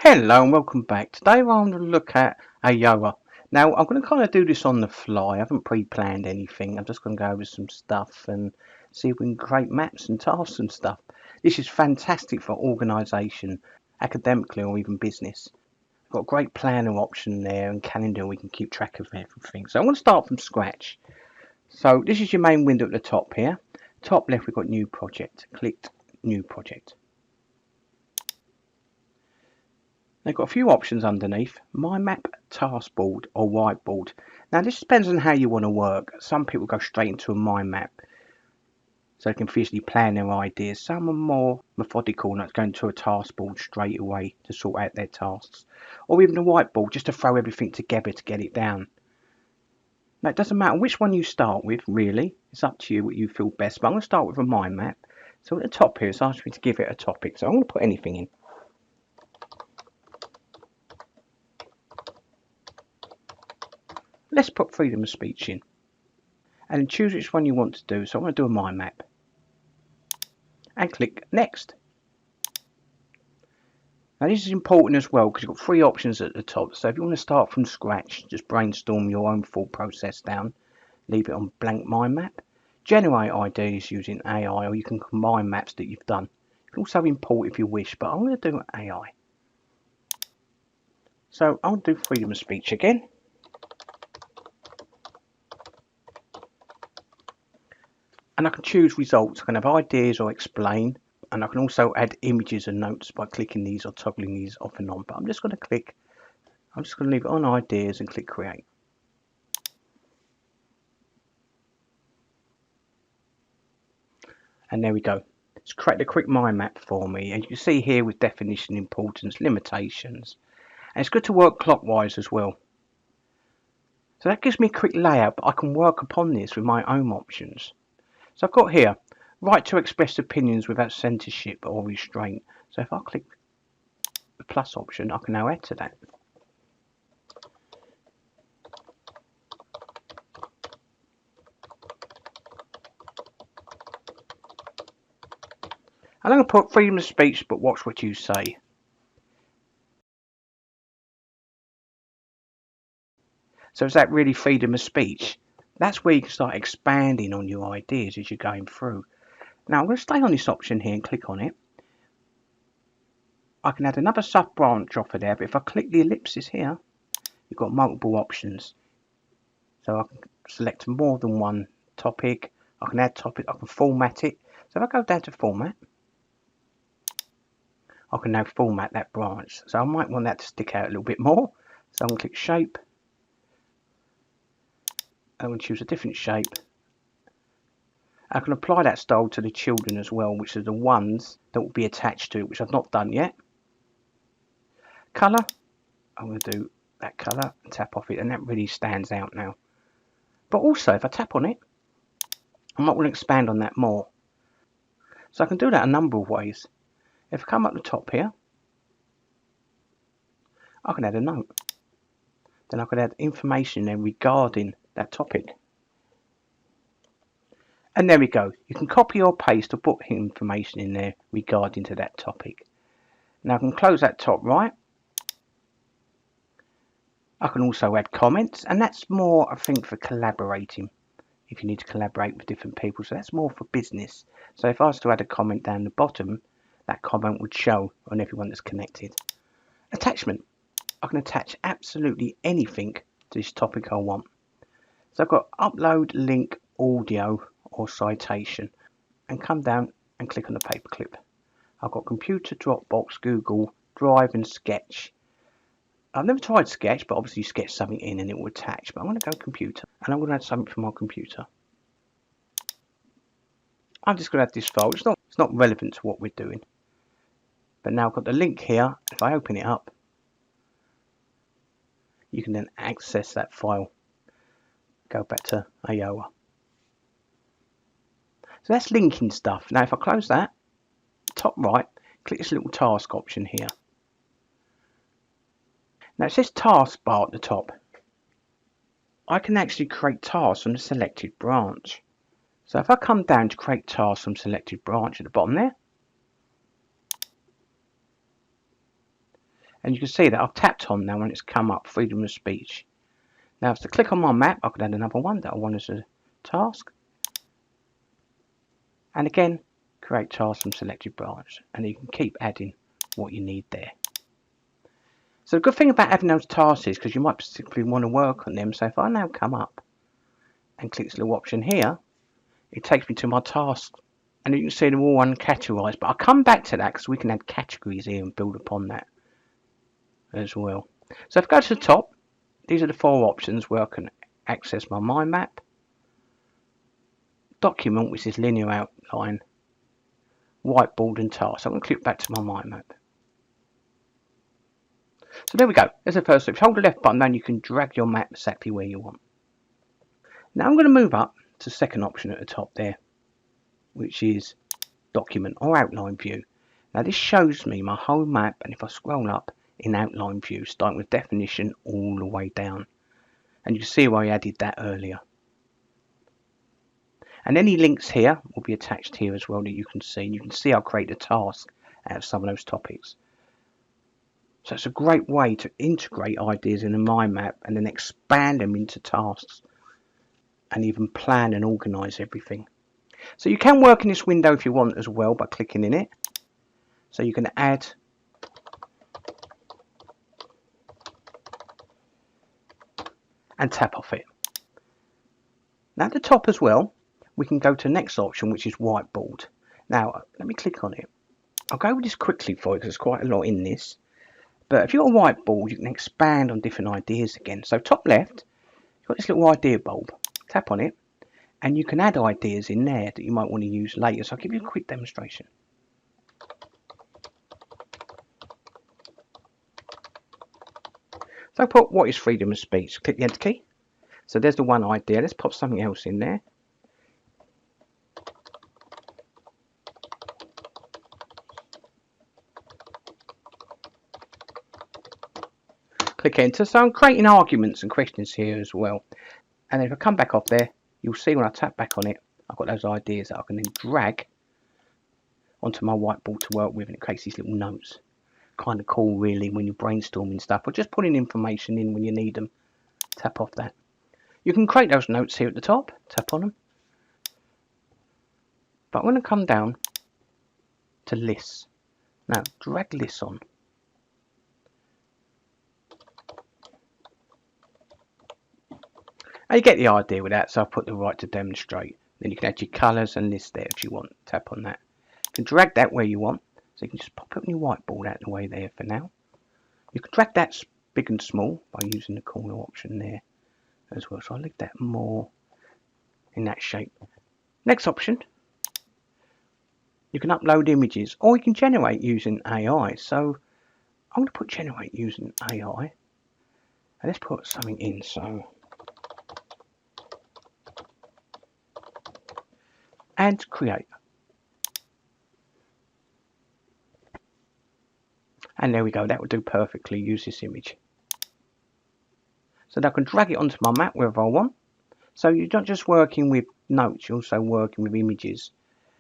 Hello and welcome back. Today I'm going to look at Ayoa. Now I'm going to kind of do this on the fly. I haven't pre-planned anything. I'm just going to go over some stuff and see if we can create maps and tasks and stuff. This is fantastic for organisation, academically or even business. Got a great planner option there and calendar. We can keep track of everything. So I'm going to start from scratch. So this is your main window at the top here. Top left we've got new project. Click new project. They've got a few options underneath, iMindMap, Taskboard or Whiteboard. Now this depends on how you want to work. Some people go straight into a mind map so they can visually plan their ideas. Some are more methodical and that's going to a taskboard straight away to sort out their tasks. Or even a whiteboard just to throw everything together to get it down. Now it doesn't matter which one you start with really, it's up to you what you feel best, but I'm going to start with a mind map. So at the top here it's asking me to give it a topic, so I'm going to put anything in. Let's put freedom of speech in and then choose which one you want to do. So I'm going to do a mind map and click next. Now this is important as well because you've got three options at the top. So if you want to start from scratch, just brainstorm your own thought process down, leave it on blank mind map, generate ideas using AI, or you can combine maps that you've done. You can also import if you wish, but I'm going to do AI. So I'll do freedom of speech again. And I can choose results. I can have ideas or explain, and I can also add images and notes by clicking these or toggling these off and on. But I'm just going to leave it on ideas and click create. And there we go. It's created a quick mind map for me, and you can see here with definition, importance, limitations. And it's good to work clockwise as well. So that gives me a quick layout, but I can work upon this with my own options. So I've got here, right to express opinions without censorship or restraint. So if I click the plus option, I can now add to that. And I'm going to put freedom of speech, but watch what you say. So is that really freedom of speech? That's where you can start expanding on your ideas as you're going through. Now I'm going to stay on this option here and click on it. I can add another sub branch off of there, but if I click the ellipsis here, you've got multiple options. So I can select more than one topic. I can add topic, I can format it. So if I go down to format, I can now format that branch. So I might want that to stick out a little bit more. So I'm going to click shape. I'm going to choose a different shape. I can apply that style to the children as well, which are the ones that will be attached to it, which I've not done yet. Colour, I'm going to do that colour and tap off it, and that really stands out now. But also, if I tap on it, I might want to expand on that more. So I can do that a number of ways. If I come up the top here, I can add a note. Then I could add information there regarding that topic. And there we go. You can copy or paste or put information in there regarding to that topic. Now I can close that top right. I can also add comments, and that's more, I think, for collaborating. If you need to collaborate with different people, so that's more for business. So if I was to add a comment down the bottom, that comment would show on everyone that's connected. Attachment. I can attach absolutely anything to this topic I want. So I've got upload, link, audio or citation, and come down and click on the paperclip. I've got computer, Dropbox, Google, Drive and Sketch. I've never tried Sketch, but obviously you sketch something in and it will attach. But I'm going to go computer, and I'm going to add something from my computer. I'm just going to add this file. It's not relevant to what we're doing. But now I've got the link here. If I open it up, you can then access that file. Go back to Ayoa. So that's linking stuff. Now if I close that, top right, click this little task option here. Now it says taskbar at the top. I can actually create tasks from the selected branch. So if I come down to create tasks from selected branch at the bottom there, And you can see that I've tapped on now when it's come up, freedom of speech. Now if I click on my map, I could add another one that I want as a task. And again, create task from selected branch. And you can keep adding what you need there. So the good thing about having those tasks is because you might particularly want to work on them. So if I now come up and click this little option here, it takes me to my tasks. And you can see they're all uncategorized. But I'll come back to that because we can add categories here and build upon that as well. So if I go to the top, these are the 4 options where I can access my mind map, document, which is linear outline, whiteboard and task. So I'm going to click back to my mind map. So there we go. There's the first step. If you hold the left button down, you can drag your map exactly where you want. Now I'm going to move up to the second option at the top there, which is document or outline view. Now this shows me my whole map, and if I scroll up in outline view, starting with definition all the way down, and you can see why I added that earlier. And any links here will be attached here as well that you can see. And you can see I'll create a task out of some of those topics. So it's a great way to integrate ideas in a mind map and then expand them into tasks and even plan and organise everything. So you can work in this window if you want as well by clicking in it. So you can add and tap off it. Now at the top as well, we can go to the next option, which is whiteboard. Now let me click on it. I'll go over this quickly for you because there's quite a lot in this. But if you've got a whiteboard, you can expand on different ideas again. So top left, you've got this little idea bulb. Tap on it, and you can add ideas in there that you might want to use later. So I'll give you a quick demonstration. So I put what is freedom of speech. Click the enter key. So there's the one idea. Let's pop something else in there. Click enter. So I'm creating arguments and questions here as well. And then if I come back off there, you'll see when I tap back on it, I've got those ideas that I can then drag onto my whiteboard to work with, and it creates these little notes. Kind of cool really when you're brainstorming stuff or just putting information in when you need them. Tap off that. You can create those notes here at the top. Tap on them. But I'm going to come down to lists. Now drag lists on. And you get the idea with that, so I've put the right to demonstrate. Then you can add your colours and lists there if you want. Tap on that. You can drag that where you want, so you can just pop it on your whiteboard out of the way there for now. You can drag that big and small by using the corner option there as well. So I'll leave that more in that shape. Next option, you can upload images or you can generate using AI. So I'm going to put generate using AI. And let's put something in. So and create. And there we go, that would do perfectly. Use this image. So now I can drag it onto my map wherever I want. So you're not just working with notes, you're also working with images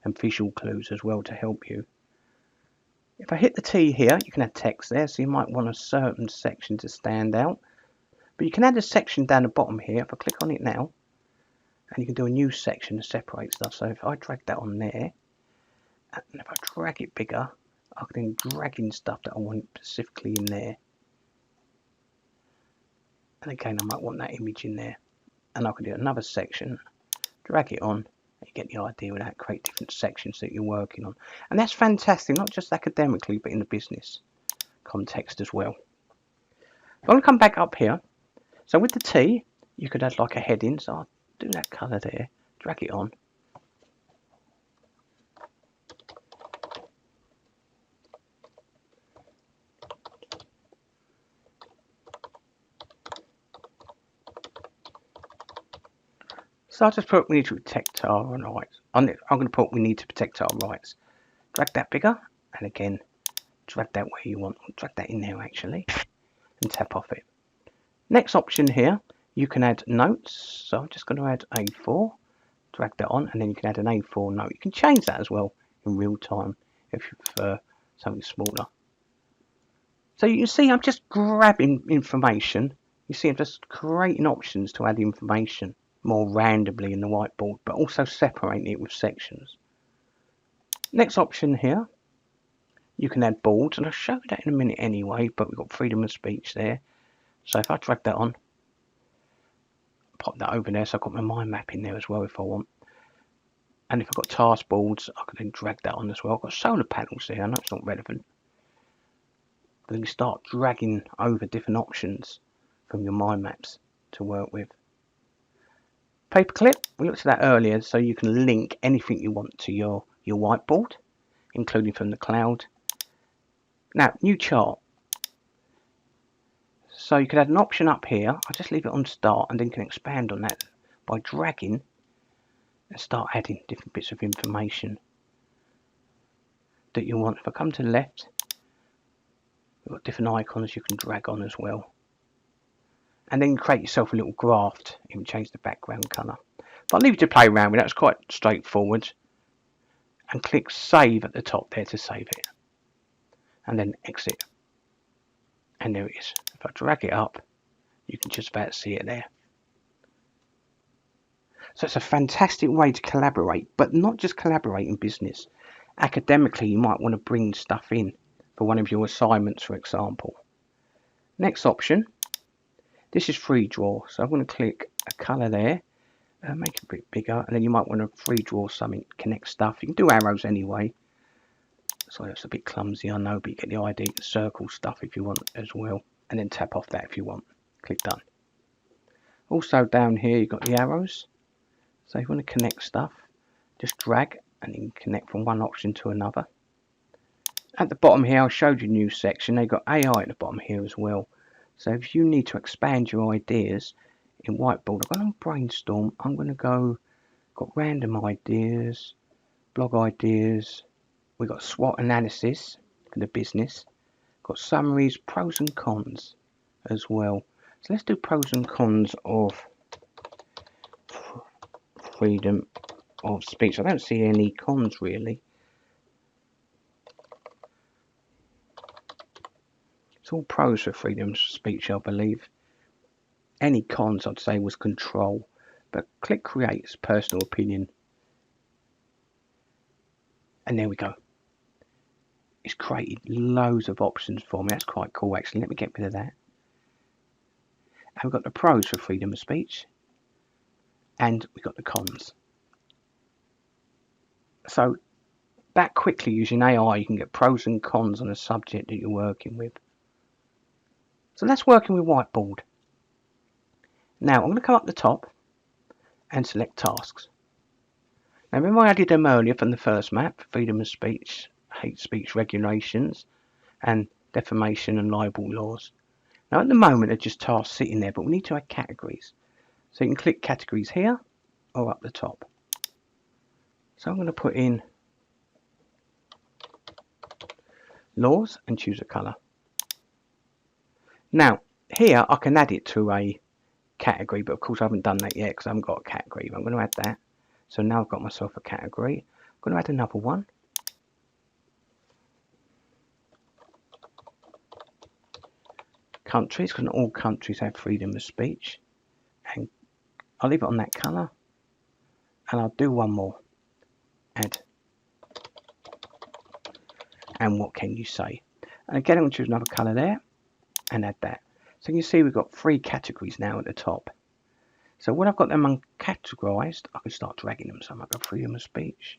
and visual clues as well to help you. If I hit the T here, you can add text there, so you might want a certain section to stand out. But you can add a section down the bottom here. If I click on it now, and you can do a new section to separate stuff. So if I drag that on there, and if I drag it bigger, I can then drag in stuff that I want specifically in there. And again, I might want that image in there. And I can do another section, drag it on, and you get the idea with that, create different sections that you're working on. And that's fantastic, not just academically, but in the business context as well. I'm going to come back up here. So with the T, you could add like a heading. So I'll do that colour there, drag it on. So I'll just put we need to protect our rights. I'm going to put we need to protect our rights. Drag that bigger, and again, drag that where you want. Drag that in there actually, and tap off it. Next option here, you can add notes. So I'm just going to add A4, drag that on, and then you can add an A4 note. You can change that as well in real time if you prefer something smaller. So you can see I'm just grabbing information. You see I'm just creating options to add information more randomly in the whiteboard, but also separating it with sections. Next option here, you can add boards, and I'll show you that in a minute anyway, but we've got freedom of speech there. So if I drag that on, pop that over there, so I've got my mind map in there as well if I want. And if I've got task boards, I can then drag that on as well. I've got solar panels there. I know it's not relevant, but then you start dragging over different options from your mind maps to work with. Paperclip, we looked at that earlier, so you can link anything you want to your whiteboard, including from the cloud. Now, new chart. So you could add an option up here. I'll just leave it on start and then can expand on that by dragging and start adding different bits of information that you want. If I come to the left, we've got different icons you can drag on as well. And then create yourself a little graph. You can change the background colour. But I'll leave you to play around with that. It's quite straightforward. And click save at the top there to save it. And then exit. And there it is. If I drag it up, you can just about see it there. So it's a fantastic way to collaborate, but not just collaborate in business. Academically, you might want to bring stuff in for one of your assignments, for example. Next option, this is free draw. So I'm going to click a colour there, make it a bit bigger, and then you might want to free draw something, connect stuff. You can do arrows anyway. So it's a bit clumsy, I know, but you get the idea. You can circle stuff if you want as well, and then tap off that if you want. Click done. Also down here you've got the arrows. So if you want to connect stuff, just drag and you can connect from one option to another. At the bottom here, I showed you a new section. They've got AI at the bottom here as well. So if you need to expand your ideas in Whiteboard, I'm going to brainstorm. I'm going to go, got random ideas, blog ideas. We've got SWOT analysis for the business. Got summaries, pros and cons as well. So let's do pros and cons of freedom of speech. I don't see any cons really. It's all pros for freedom of speech, I believe. Any cons I'd say was control, but click create, it's personal opinion. And there we go. It's created loads of options for me. That's quite cool actually. Let me get rid of that. And we've got the pros for freedom of speech. And we've got the cons. So that quickly using AI, you can get pros and cons on a subject that you're working with. So that's working with Whiteboard. Now I'm going to come up the top and select tasks. Now remember I added them earlier from the first map, freedom of speech, hate speech regulations, and defamation and libel laws. Now at the moment they're just tasks sitting there, but we need to add categories. So you can click categories here or up the top. So I'm going to put in laws and choose a colour. Now here I can add it to a category, but of course I haven't done that yet because I haven't got a category. I'm going to add that. So now I've got myself a category. I'm going to add another one. Countries, because not all countries have freedom of speech. And I'll leave it on that colour. And I'll do one more. Add. And what can you say? And again, I'm going to choose another colour there. And add that. So you can see we've got 3 categories now at the top. So when I've got them uncategorized, I can start dragging them. So I might go freedom of speech.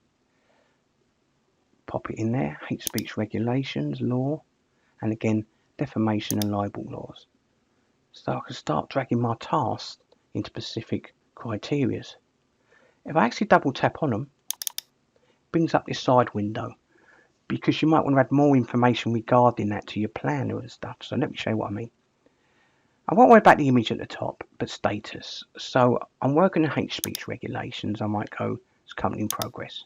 Pop it in there. Hate speech regulations, law. And again, defamation and libel laws. So I can start dragging my tasks into specific criteria. If I actually double tap on them, it brings up this side window. Because you might want to add more information regarding that to your planner and stuff. So let me show you what I mean. I won't worry about the image at the top, but status. So I'm working on hate speech regulations. I might go, it's currently in progress.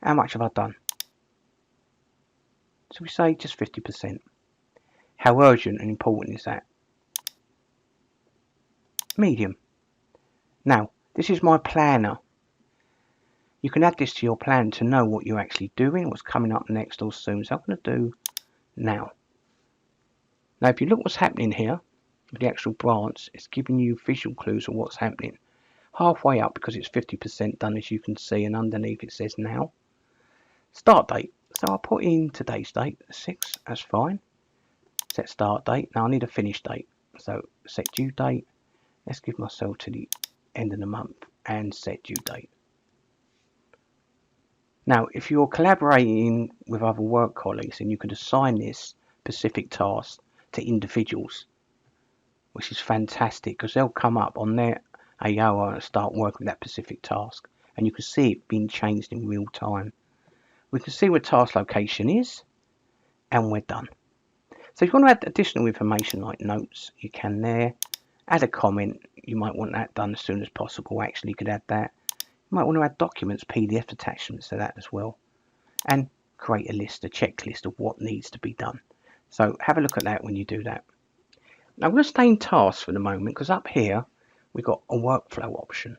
How much have I done? So we say just 50%. How urgent and important is that? Medium. Now, this is my planner. You can add this to your plan to know what you're actually doing, what's coming up next or soon. So I'm going to do now. Now if you look what's happening here with the actual branch, it's giving you visual clues of what's happening. Halfway up, because it's 50% done, as you can see, and underneath it says now. Start date. So I'll put in today's date, 6, that's fine. Set start date. Now I need a finish date. So set due date. Let's give myself to the end of the month and set due date. Now if you're collaborating with other work colleagues, then you could assign this specific task to individuals, which is fantastic because they'll come up on their Ayoa and start working that specific task, and you can see it being changed in real time. We can see where task location is, and we're done. So if you want to add additional information like notes, you can there. Add a comment. You might want that done as soon as possible. Actually, you could add that. You might want to add documents, PDF attachments to that as well, and create a list, a checklist of what needs to be done. So have a look at that when you do that. Now I'm going to stay in tasks for the moment because up here we've got a workflow option.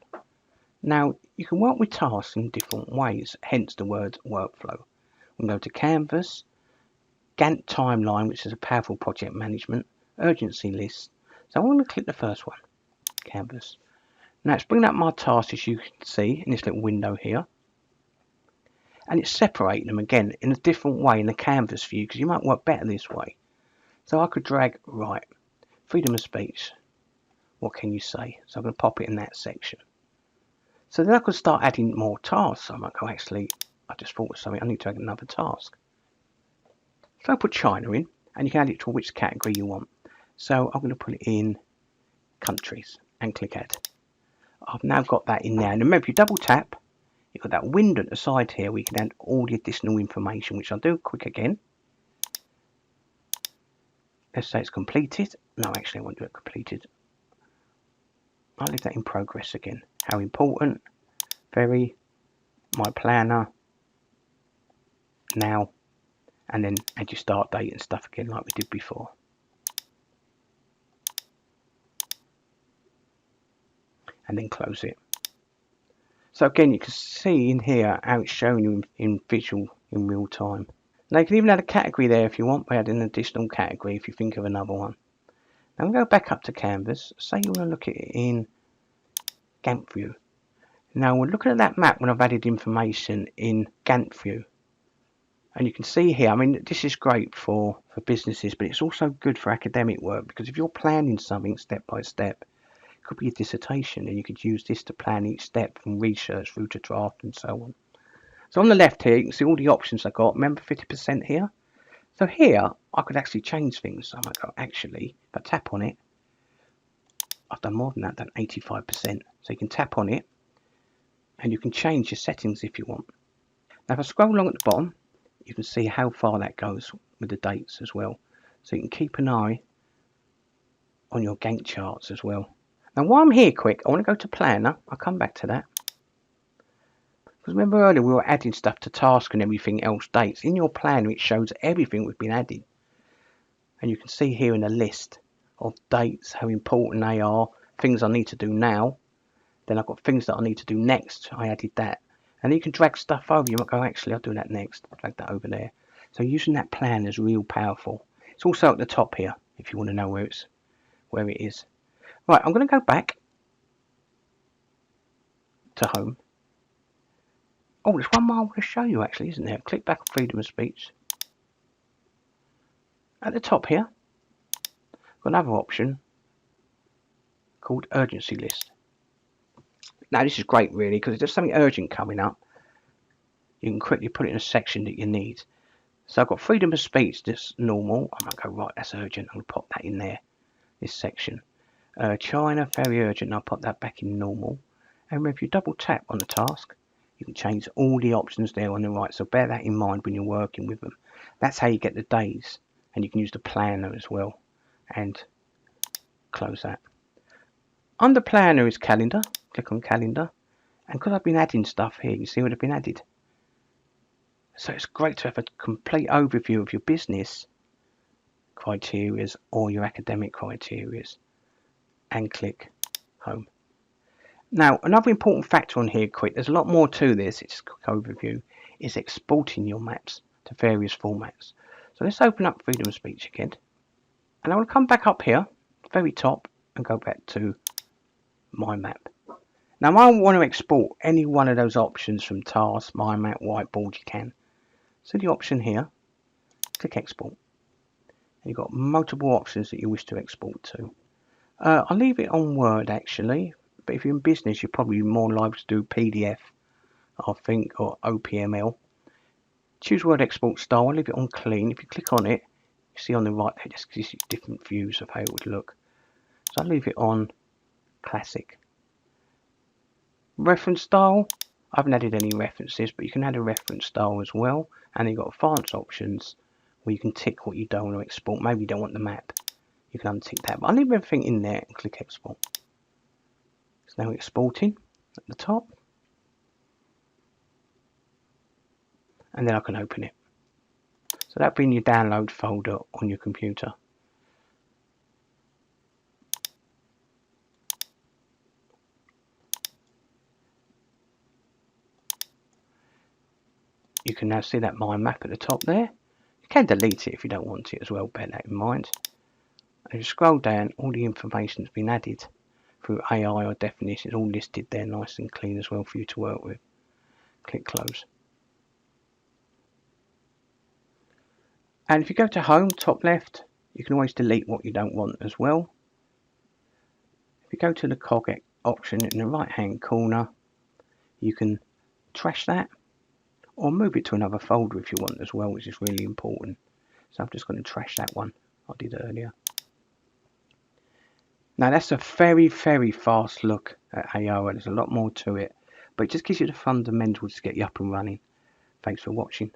Now you can work with tasks in different ways, hence the word workflow. We'll go to Canvas, Gantt timeline, which is a powerful project management, urgency list. So I'm going to click the first one, Canvas. Now it's bringing up my tasks, as you can see in this little window here, and it's separating them again in a different way in the Canvas view because you might work better this way. So I could drag right, freedom of speech. What can you say? So I'm going to pop it in that section. So then I could start adding more tasks. I might go, actually, I just thought of something. I need to add another task. So I put China in, and you can add it to which category you want. So I'm going to put it in countries and click add. I've now got that in there. And remember, if you double tap, you've got that window at the side here where you can add all the additional information, which I'll do quick again. Let's say it's completed. No, actually, I won't do it completed. I'll leave that in progress again. How important? Very. My planner. Now. And then add your start date and stuff again like we did before. And then close it. So again, you can see in here how it's showing you in visual in real time. Now you can even add a category there if you want by adding an additional category if you think of another one. Now we'll go back up to Canvas. Say you want to look at it in Gantt view. Now we're looking at that map when I've added information in Gantt view. And you can see here, I mean, this is great for businesses, but it's also good for academic work because if you're planning something step by step, it could be a dissertation, and you could use this to plan each step from research through to draft and so on. So on the left here, you can see all the options I got. Remember 50% here? So here, I could actually change things. So I might go, actually, if I tap on it, I've done more than that, done 85%. So you can tap on it, and you can change your settings if you want. Now if I scroll along at the bottom, you can see how far that goes with the dates as well. So you can keep an eye on your Gantt charts as well. Now while I'm here quick, I want to go to Planner. I'll come back to that. Because remember earlier we were adding stuff to task and everything else dates. In your planner it shows everything we've been adding. And you can see here in a list of dates, how important they are, things I need to do now. Then I've got things that I need to do next. I added that. And you can drag stuff over. You might go, actually, I'll do that next. Drag that over there. So using that plan is real powerful. It's also at the top here, if you want to know where it is. Right, I'm going to go back to home. Oh, there's one more I want to show you, actually, isn't there? Click back on freedom of speech. At the top here, got another option called urgency list. Now this is great really because if there's something urgent coming up, you can quickly put it in a section that you need. So I've got freedom of speech, that's normal. I'm going to go, right, that's urgent. I'm going to pop that in there, this section. China, very urgent. I'll pop that back in normal. And if you double tap on the task, you can change all the options there on the right. So bear that in mind when you're working with them. That's how you get the days. And you can use the planner as well. And close that. Under planner is calendar. Click on calendar, and because I've been adding stuff here, you see what I've been added. So it's great to have a complete overview of your business criteria or your academic criteria, and click home. Now another important factor on here, quick, there's a lot more to this, it's a quick overview, is exporting your maps to various formats. So let's open up freedom of speech again. And I want to come back up here, very top, and go back to iMindMap. Now I want to export any one of those options from Task, iMindMap, Whiteboard, you can. So the option here, click Export. And you've got multiple options that you wish to export to. I'll leave it on Word actually, but if you're in business, you're probably more likely to do PDF, I think, or OPML. Choose Word Export Style, I'll leave it on Clean. If you click on it, you see on the right there, just gives you different views of how it would look. So I'll leave it on Classic. Reference style, I haven't added any references, but you can add a reference style as well. And you've got advanced options where you can tick what you don't want to export. Maybe you don't want the map, you can untick that. But I'll leave everything in there and click Export. It's now exporting at the top. And then I can open it. So that'll be in your download folder on your computer. You can now see that iMindMap at the top there. You can delete it if you don't want it as well, bear that in mind. And if you scroll down, all the information has been added through AI or definitions, all listed there nice and clean as well for you to work with. Click Close. And if you go to Home, top left, you can always delete what you don't want as well. If you go to the cog option in the right hand corner, you can trash that or move it to another folder if you want as well, which is really important. So I'm just going to trash that one I did earlier. Now that's a very fast look at Ayoa. There's a lot more to it, but it just gives you the fundamentals to get you up and running. Thanks for watching.